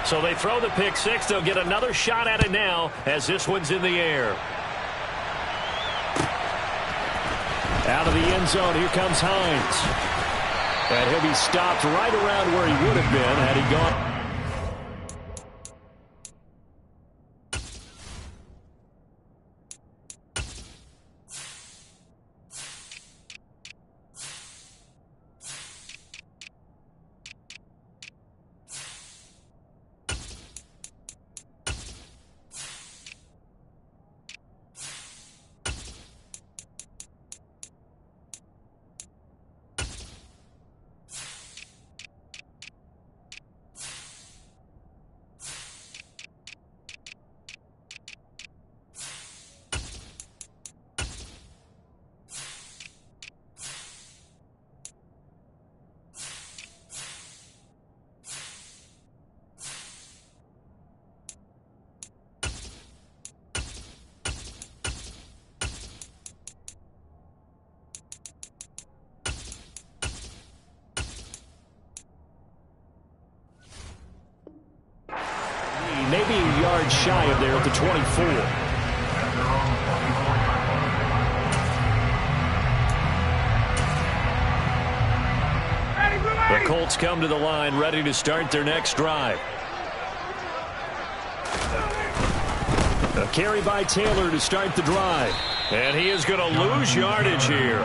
So they throw the pick six. They'll get another shot at it now as this one's in the air. Out of the end zone, here comes Hines. And he'll be stopped right around where he would have been had he gone. Maybe a yard shy of there at the 24. The Colts come to the line ready to start their next drive. A carry by Taylor to start the drive. And he is going to lose yardage here.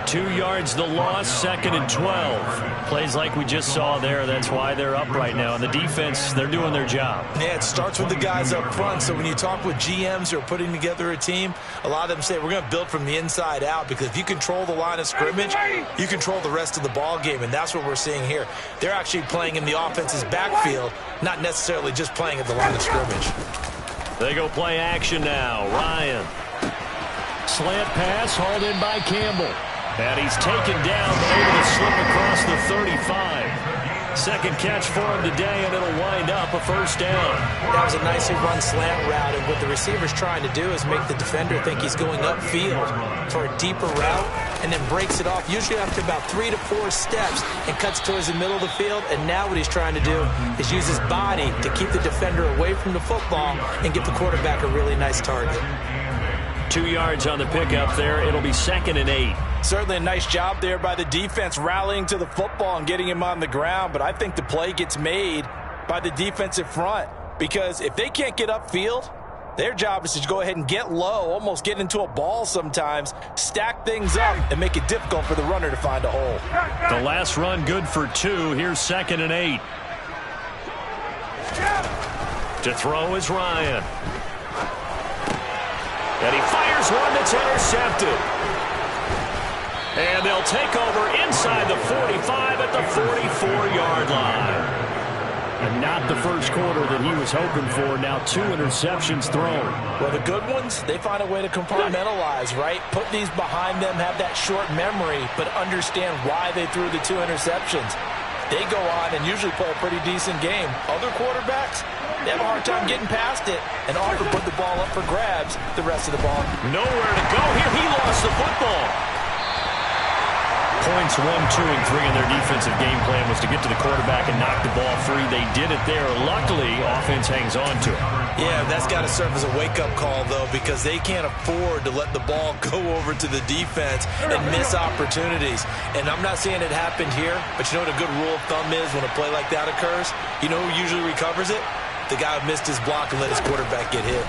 2 yards the loss, 2nd and 12. Plays like we just saw there. That's why they're up right now. And the defense, they're doing their job. Yeah, it starts with the guys up front. So when you talk with GMs who are putting together a team, a lot of them say we're going to build from the inside out, because if you control the line of scrimmage, you control the rest of the ball game. And that's what we're seeing here. They're actually playing in the offense's backfield, not necessarily just playing at the line of scrimmage. They go play action now. Ryan. Slant pass hauled in by Campbell. And he's taken down, able to slip across the 35. Second catch for him today, and it'll wind up a first down. That was a nicely run slant route, and what the receiver's trying to do is make the defender think he's going upfield for a deeper route, and then breaks it off, usually after about 3 to 4 steps, and cuts towards the middle of the field. And now what he's trying to do is use his body to keep the defender away from the football and give the quarterback a really nice target. 2 yards on the pickup there. It'll be 2nd and 8. Certainly a nice job there by the defense rallying to the football and getting him on the ground. But I think the play gets made by the defensive front, because if they can't get upfield, their job is to go ahead and get low, almost get into a ball sometimes, stack things up, and make it difficult for the runner to find a hole. The last run good for 2. Here's 2nd and 8. To throw is Ryan. And he fires one that's intercepted. And they'll take over inside the 45 at the 44-yard line. And not the first quarter that he was hoping for. Now 2 interceptions thrown. Well, the good ones, they find a way to compartmentalize, right? Put these behind them, have that short memory, but understand why they threw the 2 interceptions. They go on and usually play a pretty decent game. Other quarterbacks, they have a hard time getting past it and often put the ball up for grabs the rest of the ball. Nowhere to go here. He lost the football. Points 1, 2, and 3 in their defensive game plan was to get to the quarterback and knock the ball free. They did it there. Luckily, offense hangs on to it. Yeah, that's got to serve as a wake-up call, though, because they can't afford to let the ball go over to the defense and miss opportunities. And I'm not saying it happened here, but you know what a good rule of thumb is when a play like that occurs? You know who usually recovers it? The guy who missed his block and let his quarterback get hit.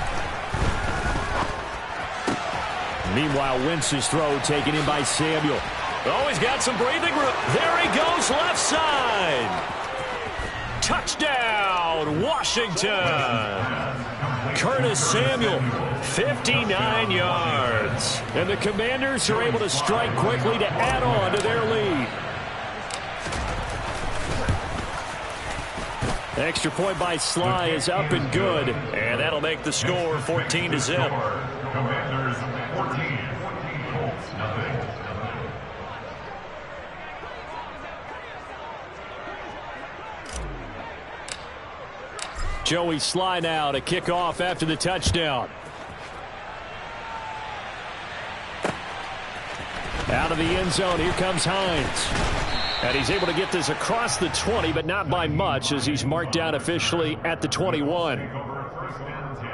Meanwhile, Wentz's throw taken in by Samuel. Oh, he's got some breathing room. There he goes, left side. Touchdown, Washington. Curtis Samuel, 59 yards. And the Commanders are able to strike quickly to add on to their lead. Extra point by Sly is up and good. And that'll make the score 14-0. Commanders 14, Colts nothing. Joey Sly now to kick off after the touchdown. Out of the end zone, here comes Hines. And he's able to get this across the 20, but not by much, as he's marked down officially at the 21. First and 10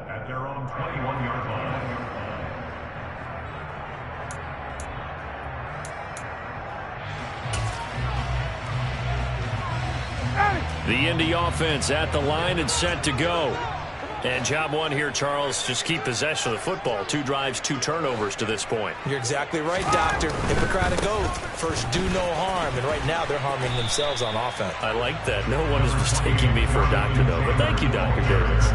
at their own 21-yard line. The Indy offense at the line and set to go. And job one here, Charles, just keep possession of the football. 2 drives, 2 turnovers to this point. You're exactly right, Doctor. Hippocratic oath. First, do no harm. And right now, they're harming themselves on offense. I like that. No one is mistaking me for a doctor, though. But thank you, Dr. Davis.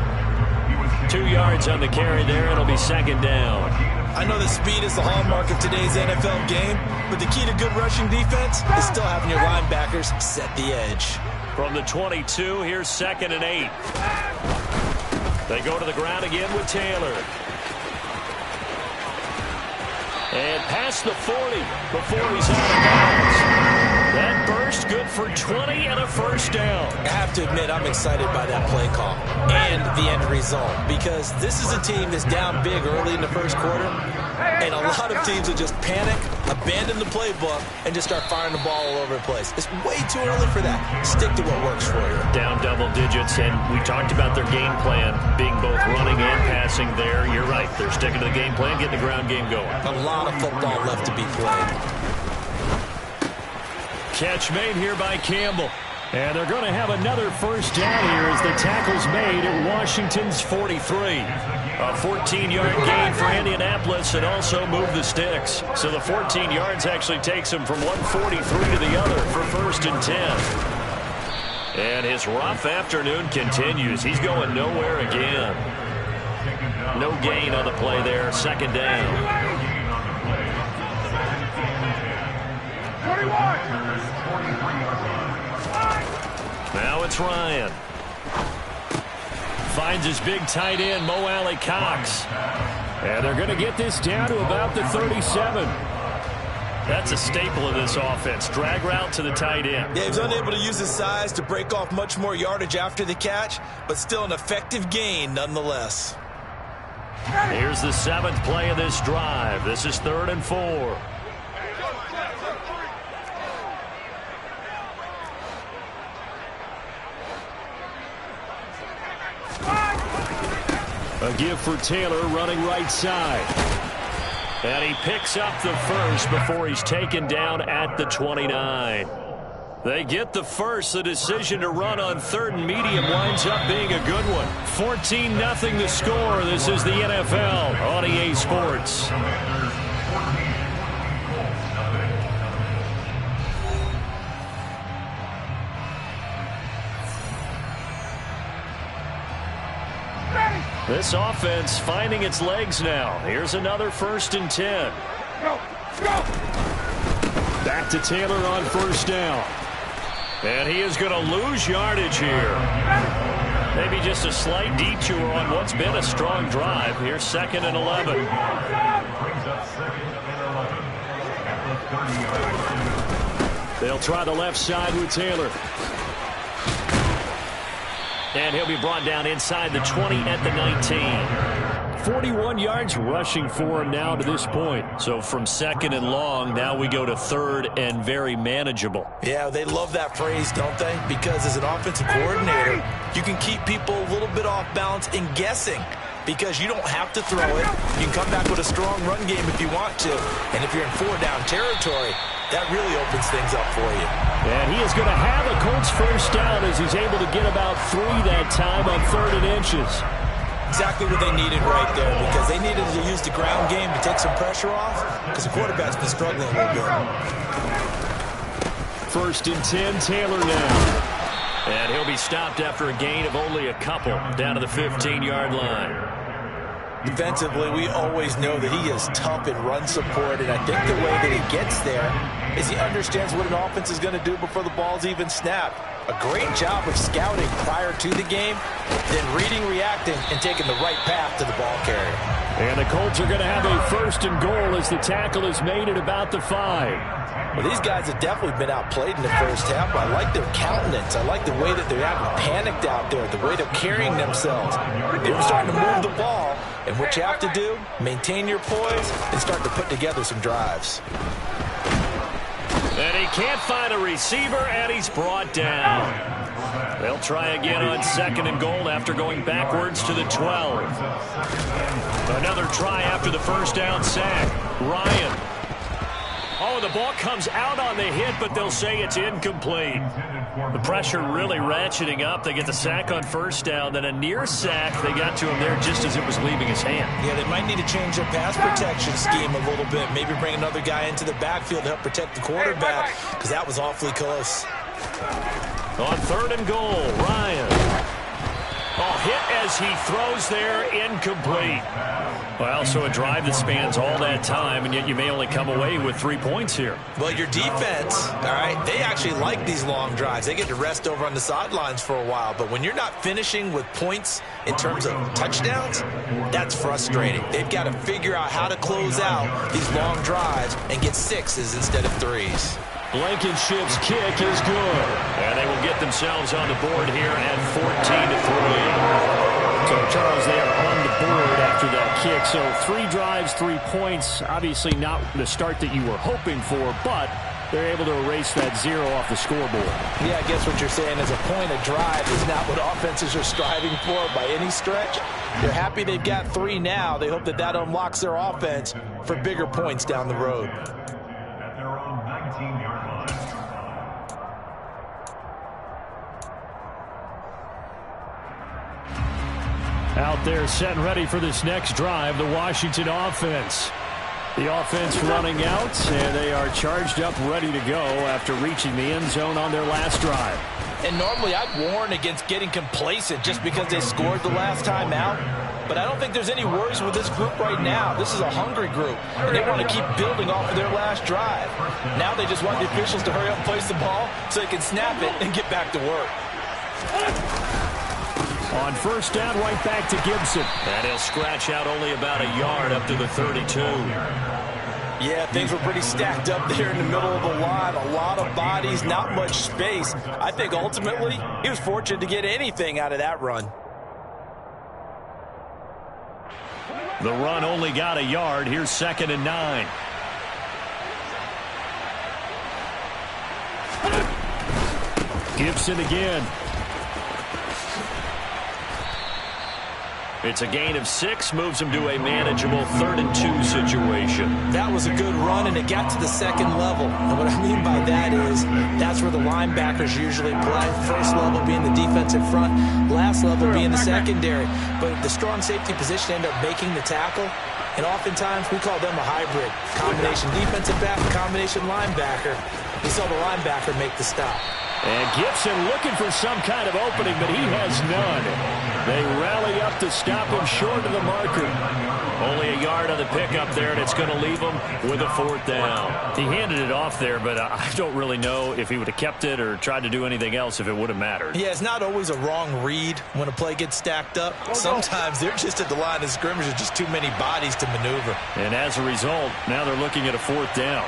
2 yards on the carry there. It'll be second down. I know that speed is the hallmark of today's NFL game, but the key to good rushing defense is still having your linebackers set the edge. From the 22, here's second and 8. They go to the ground again with Taylor. And past the 40 before he's out of bounds. That burst good for 20 and a first down. I have to admit, I'm excited by that play call and the end result, because this is a team that's down big early in the first quarter, and a lot of teams will just panic, abandon the playbook, and just start firing the ball all over the place. It's way too early for that. Stick to what works for you. Down double digits, and we talked about their game plan being both running and passing there. You're right. They're sticking to the game plan, getting the ground game going. A lot of football left to be played. Catch made here by Campbell. And they're going to have another first down here as the tackle's made at Washington's 43. A 14-yard gain for Indianapolis and also move the sticks. So the 14 yards actually takes him from 143 to the other for first and 10. And his rough afternoon continues. He's going nowhere again. No gain on the play there. Second down. 41. Now it's Ryan. Finds his big tight end, Mo Alley-Cox. And they're going to get this down to about the 37. That's a staple of this offense. Drag route to the tight end. Yeah, he was unable to use his size to break off much more yardage after the catch, but still an effective gain nonetheless. Here's the 7th play of this drive. This is 3rd and 4. A give for Taylor running right side. And he picks up the first before he's taken down at the 29. They get the first. The decision to run on 3rd and medium winds up being a good one. 14-0 the score. This is the NFL on EA Sports. This offense finding its legs now. Here's another 1st and 10. Go, go. Back to Taylor on first down. And he is going to lose yardage here. Maybe just a slight detour on what's been a strong drive. Here's 2nd and 11. Brings up 2nd and 11. They'll try the left side with Taylor. And he'll be brought down inside the 20 at the 19. 41 yards rushing for him now to this point. So from 2nd and long, now we go to 3rd and very manageable. Yeah, they love that phrase, don't they? Because as an offensive coordinator, you can keep people a little bit off balance and guessing, because you don't have to throw it. You can come back with a strong run game if you want to. And if you're in 4-down territory, that really opens things up for you. And he is going to have a Colts first down as he's able to get about 3 that time on 3rd and inches. Exactly what they needed right there, because they needed to use the ground game to take some pressure off, because the quarterback's been struggling a little bit. 1st and 10, Taylor now. And he'll be stopped after a gain of only a couple down to the 15-yard line. Defensively, we always know that he is tough in run support, and I think the way that he gets there is he understands what an offense is going to do before the ball's even snapped. A great job of scouting prior to the game, then reading, reacting, and taking the right path to the ball carrier. And the Colts are going to have a 1st and goal as the tackle is made at about the 5. Well, these guys have definitely been outplayed in the first half, but I like their countenance. I like the way that they're having panicked out there, the way they're carrying themselves. They're starting to move the ball, and what you have to do, maintain your poise and start to put together some drives. And he can't find a receiver, and he's brought down. They'll try again on 2nd and goal after going backwards to the 12. Another try after the first down sack. Ryan. Oh, the ball comes out on the hit, but they'll say it's incomplete. The pressure really ratcheting up. They get the sack on first down, then a near sack. They got to him there just as it was leaving his hand. Yeah, they might need to change their pass protection scheme a little bit. Maybe bring another guy into the backfield to help protect the quarterback, because that was awfully close. On 3rd and goal, Ryan. Oh, hit as he throws there, incomplete. Well, so a drive that spans all that time, and yet you may only come away with 3 points here. Well, your defense, all right, they actually like these long drives. They get to rest over on the sidelines for a while. But when you're not finishing with points in terms of touchdowns, that's frustrating. They've got to figure out how to close out these long drives and get 6s instead of 3s. Blankenship's kick is good. And they will get themselves on the board here at 14-3. So, Charles, they are on the board after that kick. So 3 drives, 3 points. Obviously not the start that you were hoping for, but they're able to erase that 0 off the scoreboard. Yeah, I guess what you're saying is a point of drive is not what offenses are striving for by any stretch. They're happy they've got 3 now. They hope that that unlocks their offense for bigger points down the road. At their own 19-yard line. Out there set and ready for this next drive, the Washington offense. The offense running out, and they are charged up, ready to go after reaching the end zone on their last drive. And normally I'd warn against getting complacent just because they scored the last time out. But I don't think there's any worries with this group right now. This is a hungry group, and they want to keep building off of their last drive. Now they just want the officials to hurry up and place the ball so they can snap it and get back to work. On first down, right back to Gibson. And he'll scratch out only about a yard up to the 32. Yeah, things were pretty stacked up there in the middle of the line. A lot of bodies, not much space. I think ultimately he was fortunate to get anything out of that run. The run only got a yard. Here's 2nd and 9. Gibson again. It's a gain of 6, moves him to a manageable 3rd and 2 situation. That was a good run, and it got to the 2nd level. And what I mean by that is that's where the linebackers usually play. First level being the defensive front, last level being the secondary. But the strong safety position ended up making the tackle. And oftentimes we call them a hybrid. Combination defensive back, combination linebacker. We saw the linebacker make the stop. And Gibson looking for some kind of opening, but he has none. They rally up to stop him short of the marker. Only a yard on the pickup there, and it's going to leave him with a 4th down. He handed it off there, but I don't really know if he would have kept it or tried to do anything else if it would have mattered. Yeah, it's not always a wrong read when a play gets stacked up. Sometimes they're just at the line of scrimmage with just too many bodies to maneuver. And as a result, now they're looking at a 4th down.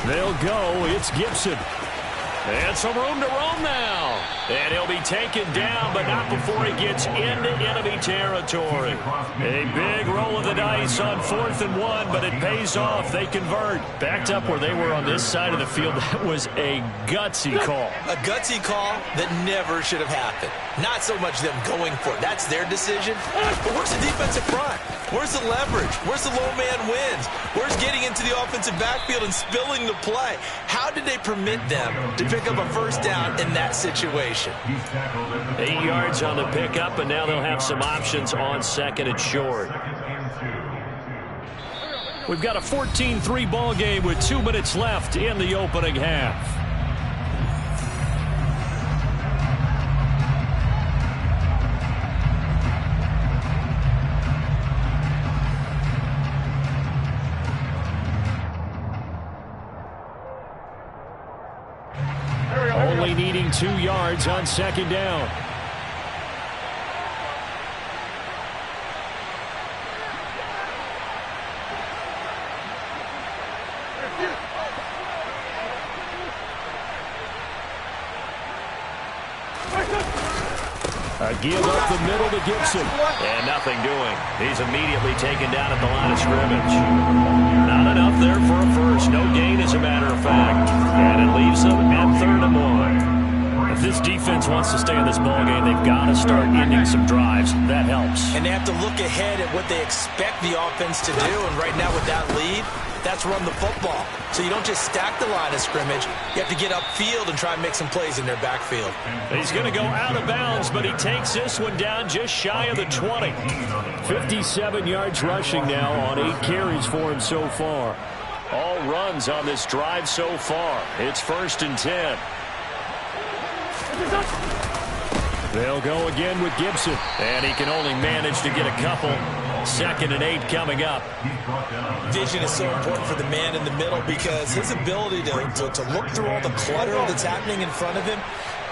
They'll go. It's Gibson. And some room to roam now. And he'll be taken down, but not before he gets into enemy territory. A big roll of the dice on 4th and 1, but it pays off. They convert. Backed up where they were on this side of the field. That was a gutsy call. A gutsy call that never should have happened. Not so much them going for it. That's their decision. But where's the defensive front? Where's the leverage? Where's the low man wins? Where's getting into the offensive backfield and spilling the play? How did they permit them to pick up a 1st down in that situation? 8 yards on the pickup, and now they'll have some options on 2nd and short. We've got a 14-3 ball game with 2 minutes left in the opening half. Only needing 2 yards on 2nd down. A give up the middle to Gibson. And nothing doing. He's immediately taken down at the line of scrimmage. Not enough there for a first. No gain, as a matter of fact. And it leaves them at 3rd and 1. If this defense wants to stay in this ballgame, they've got to start ending some drives. That helps. And they have to look ahead at what they expect the offense to do. And right now with that lead, that's run the football. So you don't just stack the line of scrimmage. You have to get upfield and try and make some plays in their backfield. He's going to go out of bounds, but he takes this one down just shy of the 20. 57 yards rushing now on 8 carries for him so far. All runs on this drive so far. It's 1st and 10. They'll go again with Gibson. And he can only manage to get a couple. 2nd and 8 coming up. Vision is so important for the man in the middle because his ability to look through all the clutter that's happening in front of him,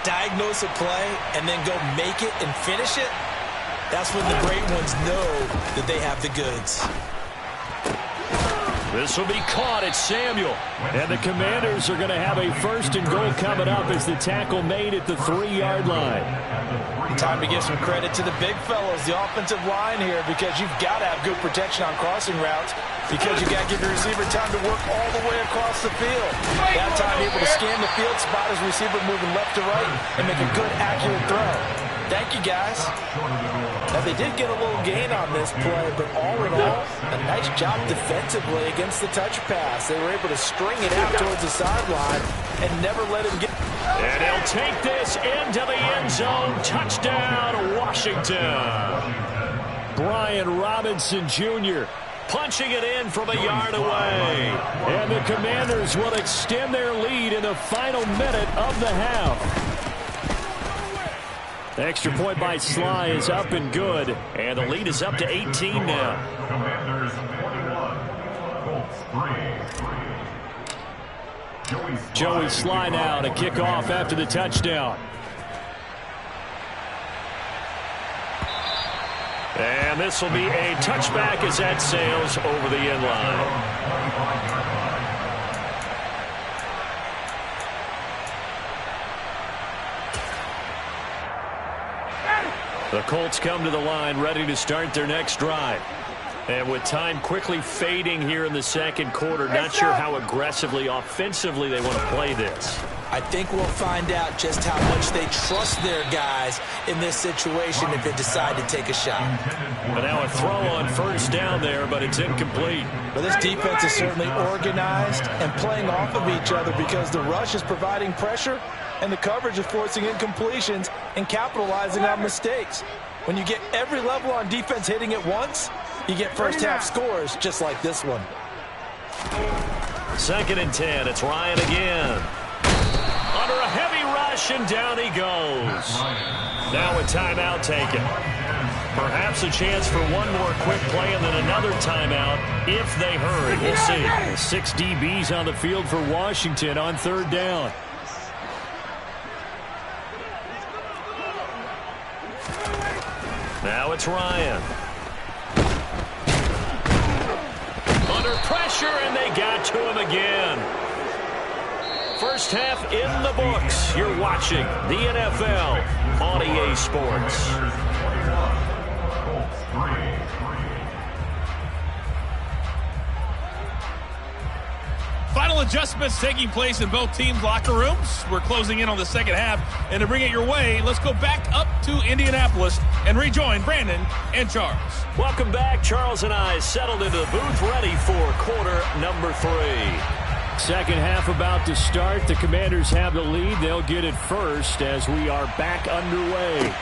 diagnose a play, and then go make it and finish it, that's when the great ones know that they have the goods. This will be caught at Samuel. And the Commanders are going to have a 1st and goal coming up as the tackle made at the 3-yard line. Time to give some credit to the big fellows, the offensive line here, because you've got to have good protection on crossing routes because you got to give your receiver time to work all the way across the field. That time able to scan the field, spot his receiver moving left to right, and make a good, accurate throw. Thank you, guys. Now, they did get a little gain on this play, but all in all, a nice job defensively against the touch pass. They were able to string it out towards the sideline and never let him get. And he'll take this into the end zone. Touchdown, Washington. Brian Robinson Jr. punching it in from a yard away. And the Commanders will extend their lead in the final minute of the half. The extra point by Sly is up and good. And the lead is up to 18 now. Commanders 21, Colts 3. Joey Sly now to kick off after the touchdown. And this will be a touchback as that sails over the end line. The Colts come to the line ready to start their next drive. And with time quickly fading here in the 2nd quarter, not sure how aggressively, offensively they want to play this. I think we'll find out just how much they trust their guys in this situation if they decide to take a shot. But now a throw on 1st down there, but it's incomplete. But this defense is certainly organized and playing off of each other because the rush is providing pressure and the coverage is forcing incompletions and capitalizing on mistakes. When you get every level on defense hitting at once, you get first-half scores just like this one. 2nd and 10. It's Ryan again. Under a heavy rush, and down he goes. Now a timeout taken. Perhaps a chance for one more quick play and then another timeout if they hurry. We'll see. 6 DBs on the field for Washington on 3rd down. Now it's Ryan. Under pressure, and they got to him again. First half in the books. You're watching the NFL on EA Sports. Final adjustments taking place in both teams' locker rooms. We're closing in on the 2nd half. And to bring it your way, let's go back up to Indianapolis and rejoin Brandon and Charles. Welcome back. Charles and I settled into the booth ready for quarter number 3. 2nd half about to start. The Commanders have the lead. They'll get it first as we are back underway.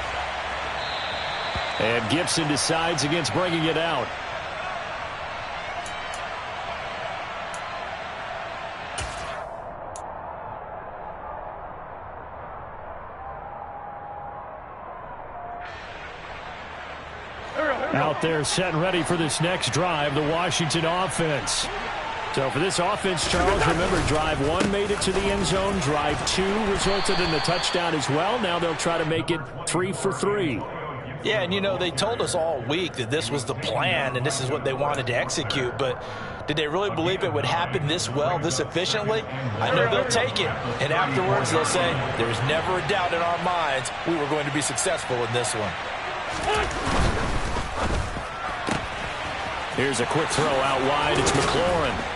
And Gibson decides against bringing it out. Out there set and ready for this next drive, the Washington offense. So for this offense, Charles, remember, drive 1 made it to the end zone. Drive 2 resulted in a touchdown as well. Now they'll try to make it 3 for 3. Yeah, and you know, they told us all week that this was the plan and this is what they wanted to execute. But Did they really believe it would happen this well, this efficiently? I know they'll take it, and afterwards they'll say, there's never a doubt in our minds we were going to be successful in this one. Here's a quick throw out wide. It's McLaurin.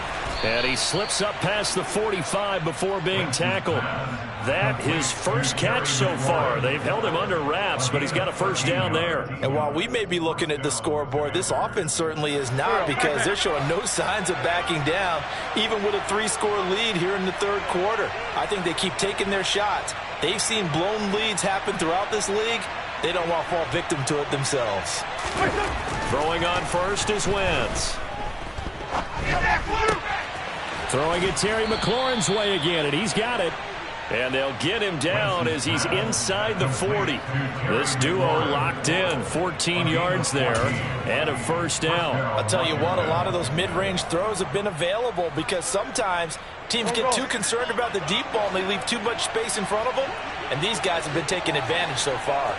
And he slips up past the 45 before being tackled. That his first catch so far. They've held him under wraps, but he's got a first down there. And while we may be looking at the scoreboard, this offense certainly is not, because they're showing no signs of backing down, even with a 3-score lead here in the third quarter. I think they keep taking their shots. They've seen blown leads happen throughout this league. They don't want to fall victim to it themselves. Throwing on first is Wentz. Throwing it Terry McLaurin's way again, and he's got it. And they'll get him down as he's inside the 40. This duo locked in, 14 yards there, and a first down. I'll tell you what, a lot of those mid-range throws have been available, because sometimes teams get too concerned about the deep ball and they leave too much space in front of them, and these guys have been taking advantage so far.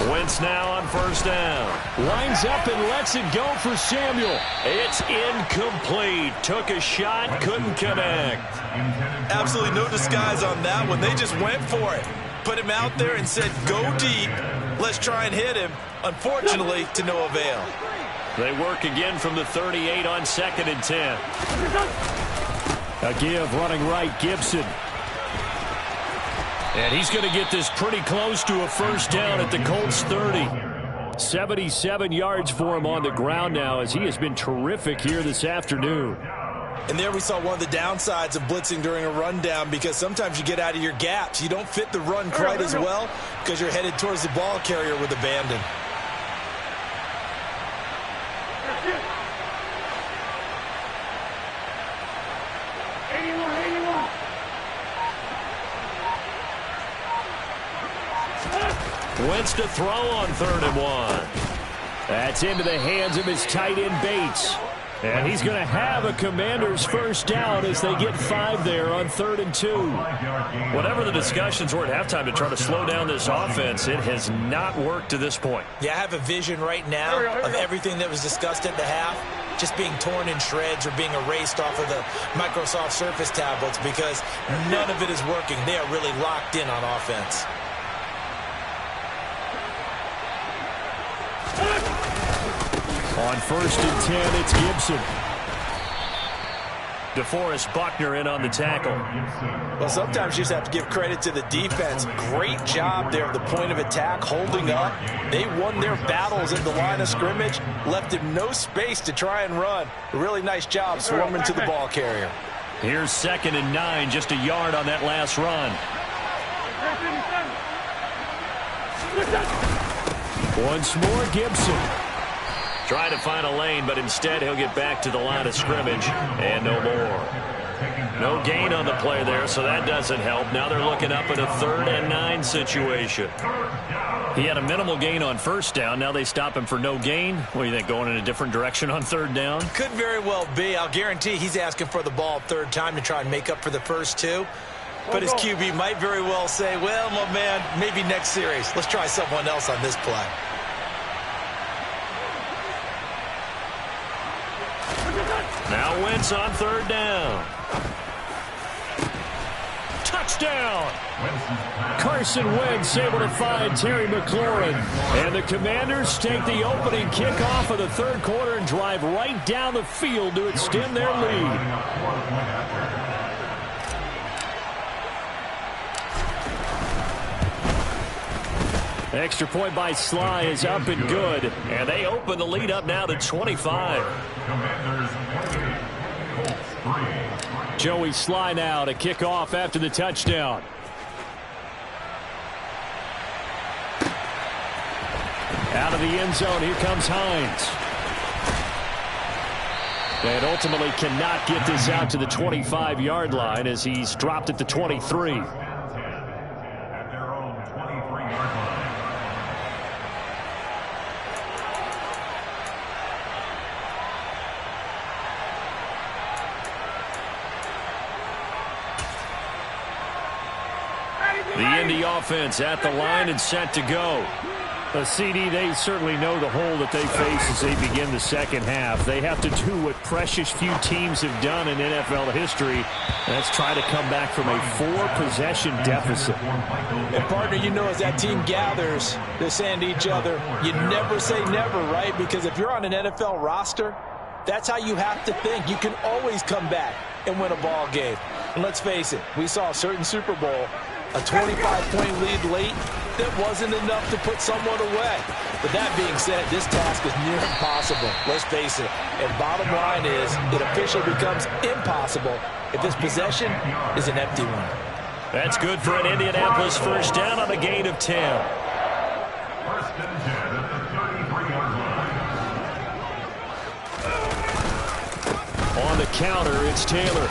Wentz now on first down. Lines up and lets it go for Samuel. It's incomplete. Took a shot, couldn't connect. Absolutely no disguise on that one. They just went for it. Put him out there and said, go deep. Let's try and hit him. Unfortunately, to no avail. They work again from the 38 on 2nd and 10. A give running right, Gibson. And he's going to get this pretty close to a first down at the Colts 30. 77 yards for him on the ground now, as he has been terrific here this afternoon. And there we saw one of the downsides of blitzing during a rundown, because sometimes you get out of your gaps. You don't fit the run quite as well because you're headed towards the ball carrier with abandon. Wentz to throw on 3rd and 1. That's into the hands of his tight end Bates. And he's going to have a Commanders first down as they get 5 there on 3rd and 2. Whatever the discussions were at halftime to try to slow down this offense, it has not worked to this point. Yeah, I have a vision right now of everything that was discussed at the half just being torn in shreds or being erased off of the Microsoft Surface tablets, because none of it is working. They are really locked in on offense. On 1st and 10, it's Gibson. DeForest Buckner in on the tackle. Well, sometimes you just have to give credit to the defense. Great job there at the point of attack, holding up. They won their battles at the line of scrimmage, left him no space to try and run. A really nice job swarming to the ball carrier. Here's 2nd and 9, just a yard on that last run. Once more, Gibson. Trying to find a lane, but instead he'll get back to the line of scrimmage, and no more. No gain on the play there, so that doesn't help. Now they're looking up in a 3rd and 9 situation. He had a minimal gain on first down. Now they stop him for no gain. What do you think, going in a different direction on 3rd down? Could very well be. I'll guarantee he's asking for the ball 3rd time to try and make up for the first 2. But his QB might very well say, well, my man, maybe next series. Let's try someone else on this play. Now Wentz on 3rd down. Touchdown! Carson Wentz able to find Terry McLaurin. And the Commanders take the opening kickoff of the 3rd quarter and drive right down the field to extend their lead. Extra point by Sly is up and good. And they open the lead up now to 25. Joey Sly now to kick off after the touchdown. Out of the end zone, here comes Hines. And ultimately cannot get this out to the 25-yard line as he's dropped at the 23. The Indy offense at the line and set to go. CD, they certainly know the hole that they face as they begin the second half. They have to do what precious few teams have done in NFL history. That's try to come back from a 4-possession deficit. And, partner, you know, as that team gathers, they're saying to each other, you never say never, right? Because if you're on an NFL roster, that's how you have to think. You can always come back and win a ball game. And let's face it, we saw a certain Super Bowl, a 25-point lead late, that wasn't enough to put someone away. But that being said, this task is near impossible. Let's face it. And bottom line is, it officially becomes impossible if this possession is an empty one. That's good for an Indianapolis first down on a gain of 10. First and 10 at the 33-yard line. On the counter, it's Taylor.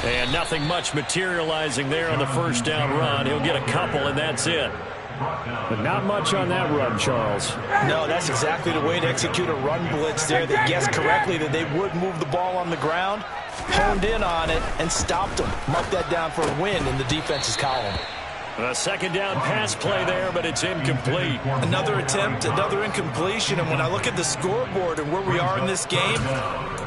And nothing much materializing there on the first down run. He'll get a couple, and that's it. But not much on that run, Charles. No, that's exactly the way to execute a run blitz there. They guessed correctly that they would move the ball on the ground, honed in on it, and stopped them. Mark that down for a win in the defense's column. A second down pass play there, but it's incomplete. Another attempt, another incompletion, and when I look at the scoreboard and where we are in this game,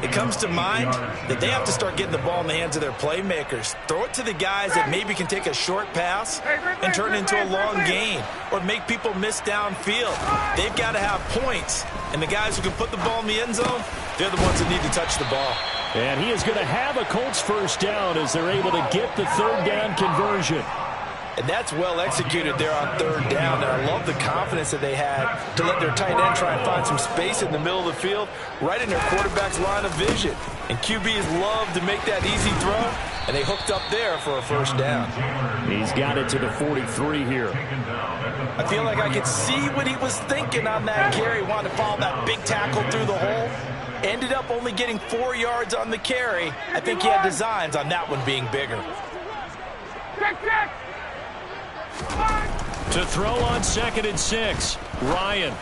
it comes to mind that they have to start getting the ball in the hands of their playmakers. Throw it to the guys that maybe can take a short pass and turn it into a long gain or make people miss downfield. They've got to have points, and the guys who can put the ball in the end zone, they're the ones that need to touch the ball. And he is going to have a Colts first down as they're able to get the third down conversion. And that's well executed there on third down. And I love the confidence that they had to let their tight end try and find some space in the middle of the field, right in their quarterback's line of vision. And QBs love to make that easy throw, and they hooked up there for a first down. He's got it to the 43 here. I feel like I could see what he was thinking on that carry. Wanted to follow that big tackle through the hole. Ended up only getting 4 yards on the carry. I think he had designs on that one being bigger. To throw on 2nd and 6, Ryan.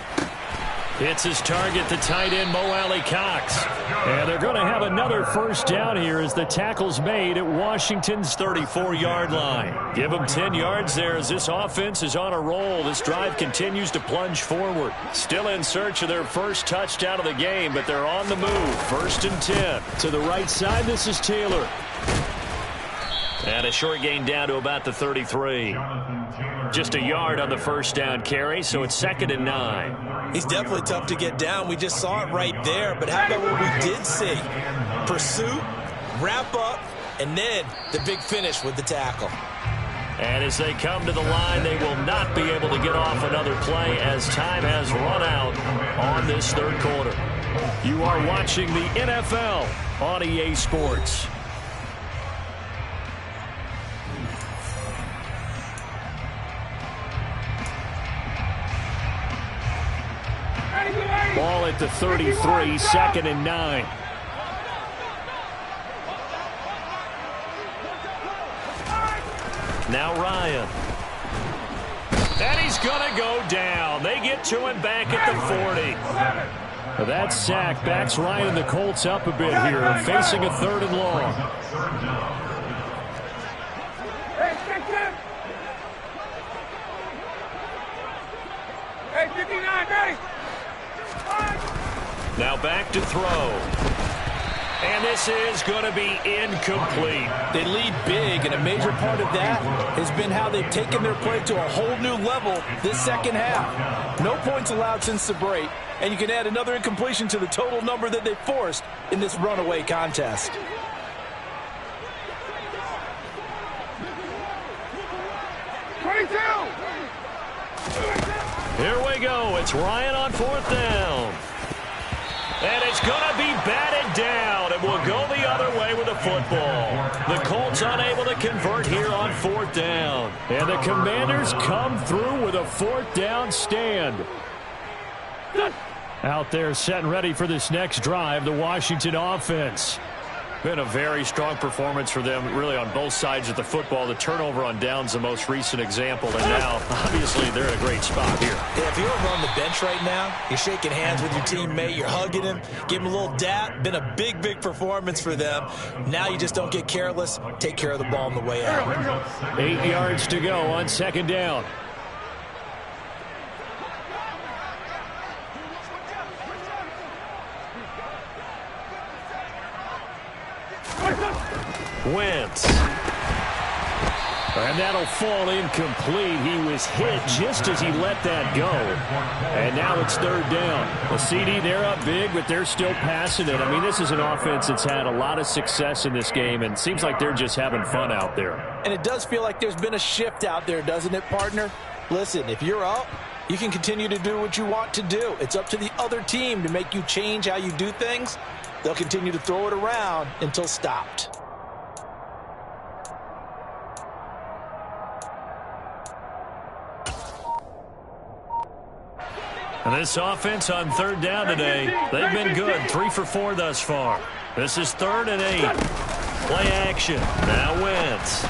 Hits his target, the tight end, Mo Cox. And they're going to have another first down here as the tackle's made at Washington's 34-yard line. Give them 10 yards there as this offense is on a roll. This drive continues to plunge forward. Still in search of their first touchdown of the game, but they're on the move. 1st and 10. To the right side, this is Taylor. And a short gain down to about the 33. Just a yard on the first down carry, so it's 2nd and 9. He's definitely tough to get down. We just saw it right there. But how about what we did see? Pursuit, wrap up, and then the big finish with the tackle. And as they come to the line, they will not be able to get off another play as time has run out on this third quarter. You are watching the NFL on EA Sports. Ball at the 33, 2nd and 9. Now Ryan. And he's going to go down. They get to him back at the 40. That sack backs Ryan and the Colts up a bit here, facing a 3rd and long. Hey, 59, ready? Now back to throw. And this is going to be incomplete. They lead big, and a major part of that has been how they've taken their play to a whole new level this second half. No points allowed since the break, and you can add another incompletion to the total number that they forced in this runaway contest. Here we go. It's Ryan on 4th down. And it's going to be batted down. It will go the other way with the football. The Colts unable to convert here on 4th down. And the Commanders come through with a 4th down stand. Out there set and ready for this next drive, the Washington offense. Been a very strong performance for them, really, on both sides of the football. The turnover on downs, the most recent example, and now, obviously, they're in a great spot here. Yeah, if you're over on the bench right now, you're shaking hands with your teammate, you're hugging him, give him a little dap. Been a big, big performance for them. Now you just don't get careless. Take care of the ball on the way out. 8 yards to go on second down. Wentz. And that'll fall incomplete. He was hit just as he let that go. And now it's third down. The CD, they're up big, but they're still passing it. I mean, this is an offense that's had a lot of success in this game, and it seems like they're just having fun out there. And it does feel like there's been a shift out there, doesn't it, partner? Listen, if you're up, you can continue to do what you want to do. It's up to the other team to make you change how you do things. They'll continue to throw it around until stopped. And this offense on third down today, they've been good. 3 for 4 thus far. This is 3rd and 8. Play action. Now Wentz.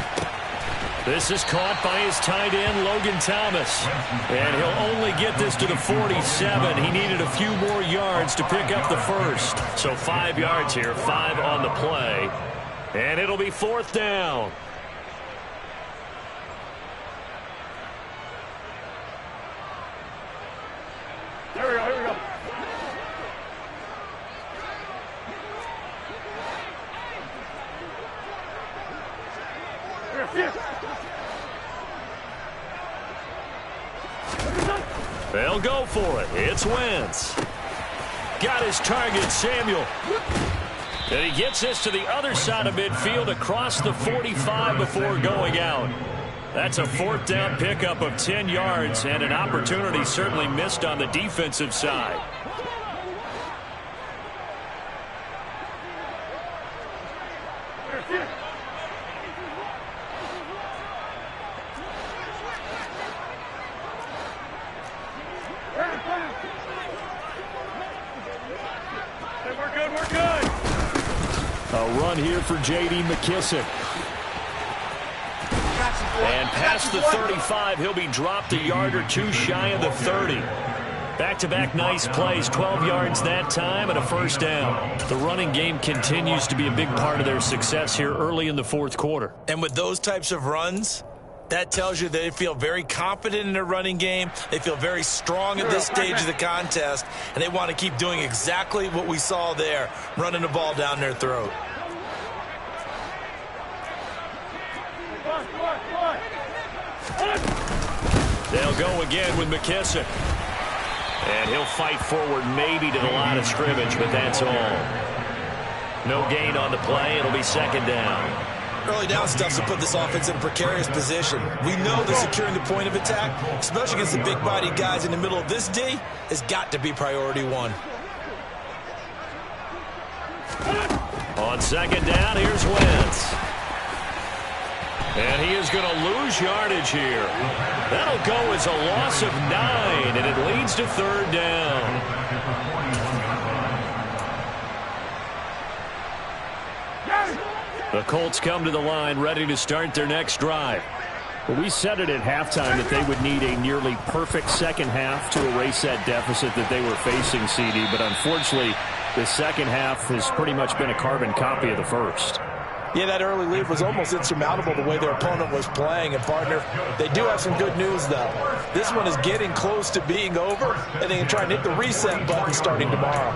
This is caught by his tight end, Logan Thomas. And he'll only get this to the 47. He needed a few more yards to pick up the first. So 5 yards here, 5 on the play. And it'll be 4th down. Here we go, here we go. Here. They'll go for it. It's Wentz. Got his target, Samuel. And he gets this to the other side of midfield across the 45 before going out. That's a 4th down pickup of 10 yards and an opportunity certainly missed on the defensive side. We're good. A run here for J.D. McKissick. And past the 35, he'll be dropped a yard or 2 shy of the 30. Back-to-back nice plays, 12 yards that time and a 1st down. The running game continues to be a big part of their success here early in the 4th quarter. And with those types of runs, that tells you they feel very confident in their running game. They feel very strong at this stage of the contest, and they want to keep doing exactly what we saw there, running the ball down their throat. They'll go again with McKissick. And he'll fight forward maybe to the line of scrimmage, but that's all. No gain on the play. It'll be 2nd down. Early down stuff to put this offense in a precarious position. We know that securing the point of attack, especially against the big-bodied guys in the middle of this D, has got to be priority 1. On 2nd down, here's Wentz. And he is going to lose yardage here. That'll go as a loss of 9, and it leads to 3rd down. The Colts come to the line ready to start their next drive. Well, we said it at halftime that they would need a nearly perfect second half to erase that deficit that they were facing, CD. But unfortunately, the second half has pretty much been a carbon copy of the first. Yeah, that early lead was almost insurmountable the way their opponent was playing. And, partner, they do have some good news, though. This one is getting close to being over, and they can try and hit the reset button starting tomorrow.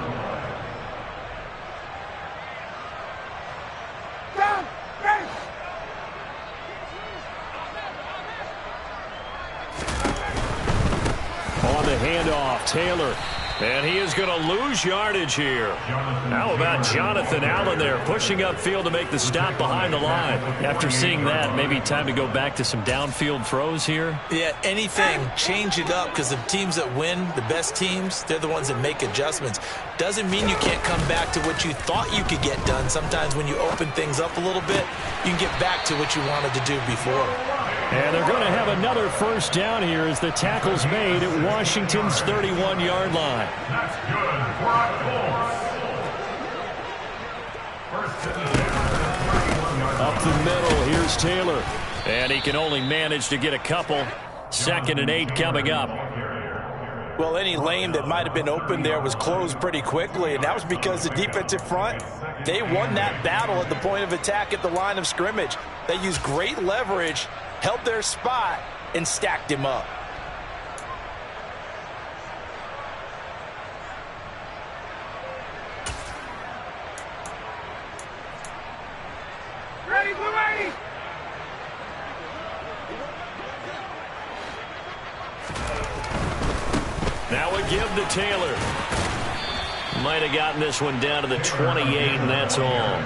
On the handoff, Taylor. And he is going to lose yardage here. How about Jonathan Allen there pushing upfield to make the stop behind the line? After seeing that, maybe time to go back to some downfield throws here? Yeah, anything. Change it up because the teams that win, the best teams, they're the ones that make adjustments. Doesn't mean you can't come back to what you thought you could get done. Sometimes when you open things up a little bit, you can get back to what you wanted to do before. And they're going to have another 1st down here as the tackle's made at Washington's 31-yard line. That's good for a Colts. Up the middle, here's Taylor. And he can only manage to get a couple. 2nd and 8 coming up. Well, any lane that might have been open there was closed pretty quickly, and that was because the defensive front, they won that battle at the point of attack at the line of scrimmage. They used great leverage, held their spot, and stacked him up. Ready, we're ready. Now a give to Taylor. Might have gotten this one down to the 28, and that's all.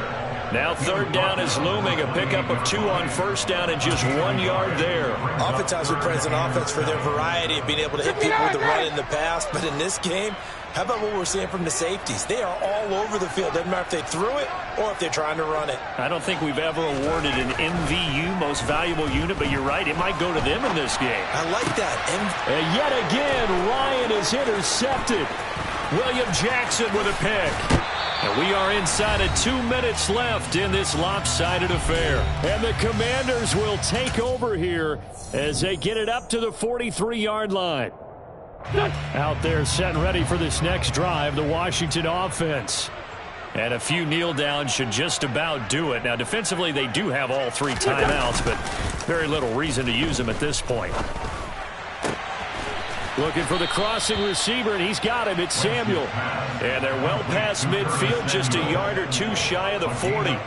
Now 3rd down is looming. A pickup of 2 on 1st down and just 1 yard there. Oftentimes we praise an offense for their variety of being able to hit people with the run in the pass, but in this game, how about what we're seeing from the safeties? They are all over the field. Doesn't matter if they threw it or if they're trying to run it. I don't think we've ever awarded an MVU, most valuable unit, but you're right. It might go to them in this game. I like that. And yet again, Ryan is intercepted. William Jackson with a pick. And we are inside of 2 minutes left in this lopsided affair. And the Commanders will take over here as they get it up to the 43-yard line. Out there set and ready for this next drive, the Washington offense. And a few kneel downs should just about do it. Now, defensively, they do have all 3 timeouts, but very little reason to use them at this point. Looking for the crossing receiver, and he's got him. It's Samuel. And they're well past midfield, just a yard or 2 shy of the 40.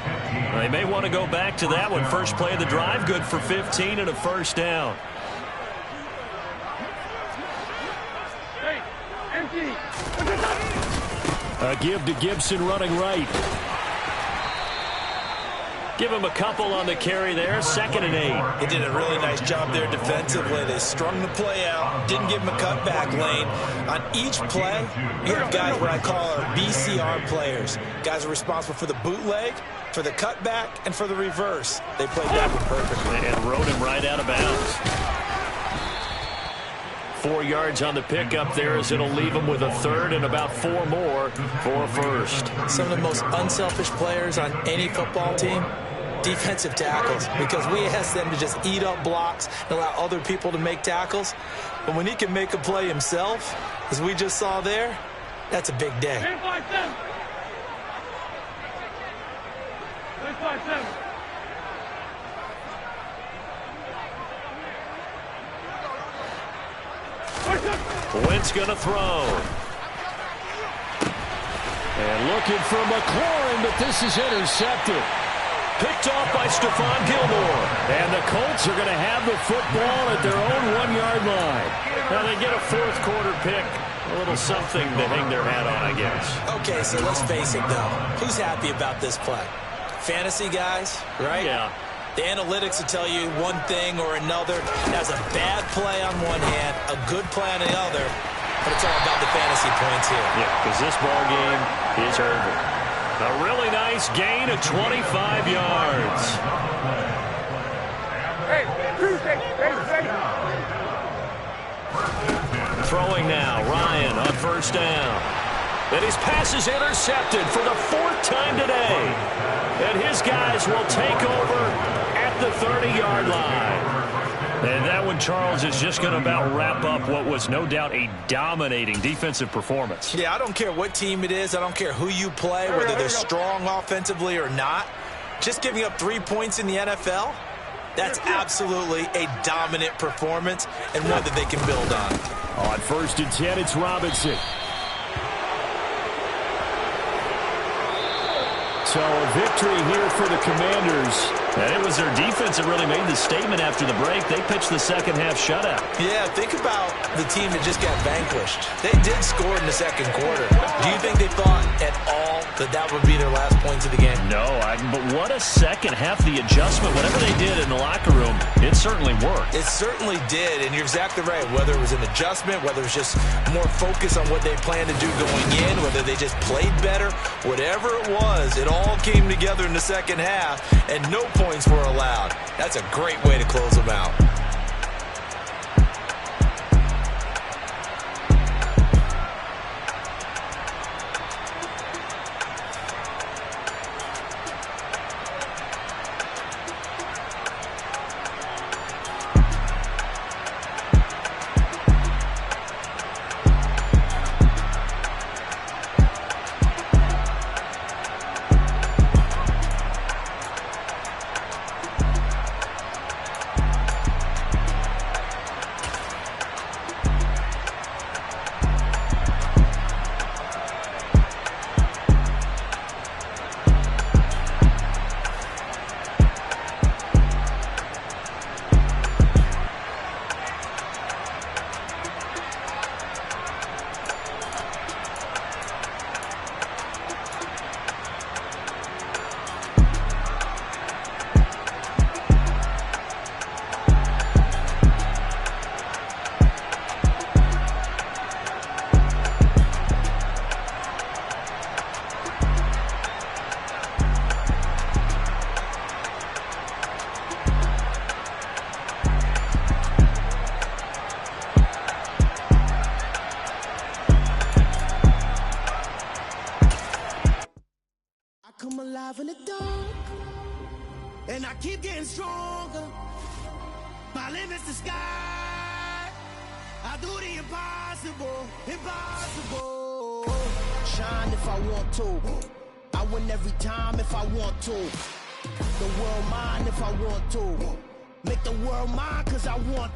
They may want to go back to that one. First play of the drive, good for 15 and a 1st down. A give to Gibson running right. Give him a couple on the carry there. 2nd and 8. They did a really nice job there defensively. They strung the play out, didn't give him a cutback lane. On each play, you have guys what I call our BCR players. Guys are responsible for the bootleg, for the cutback, and for the reverse. They played that one perfectly. And rode him right out of bounds. 4 yards on the pickup there as it'll leave him with a 3rd and about 4 more for a 1st. Some of the most unselfish players on any football team, defensive tackles, because we ask them to just eat up blocks and allow other people to make tackles. But when he can make a play himself, as we just saw there, that's a big day. 10-5-7. 10-5-7. Wentz going to throw. And looking for McLaurin, but this is intercepted. Picked off by Stephon Gilmore. And the Colts are going to have the football at their own 1-yard line. Now they get a 4th quarter pick. A little something to hang their hat on, I guess. Okay, so let's face it, though. Who's happy about this play? Fantasy guys, right? Yeah. The analytics will tell you one thing or another. That's a bad play on one hand, a good play on the other, but it's all about the fantasy points here. Yeah, because this ball game is over. A really nice gain of 25 yards. Hey, Throwing now, Ryan on 1st down. And his pass is intercepted for the 4th time today. And his guys will take over at the 30-yard line. And that one, Charles, is just going to about wrap up what was no doubt a dominating defensive performance. Yeah, I don't care what team it is. I don't care who you play, whether they're strong offensively or not. Just giving up 3 points in the NFL, that's absolutely a dominant performance and one that they can build on. On 1st and 10, it's Robinson. So a victory here for the Commanders. And it was their defense that really made the statement after the break. They pitched the second-half shutout. Yeah, think about the team that just got vanquished. They did score in the 2nd quarter. Do you think they thought at all that that would be their last points of the game? No, but what a second half. The adjustment, whatever they did in the locker room, it certainly worked. It certainly did, and you're exactly right. Whether it was an adjustment, whether it was just more focus on what they planned to do going in, whether they just played better, whatever it was, it all came together in the 2nd half, and no points were allowed. That's a great way to close them out. keep getting stronger. My limit's the sky. I do the impossible, impossible. Shine if I want to. I win every time if I want to. The world mine if I want to. Make the world mine cause I want to.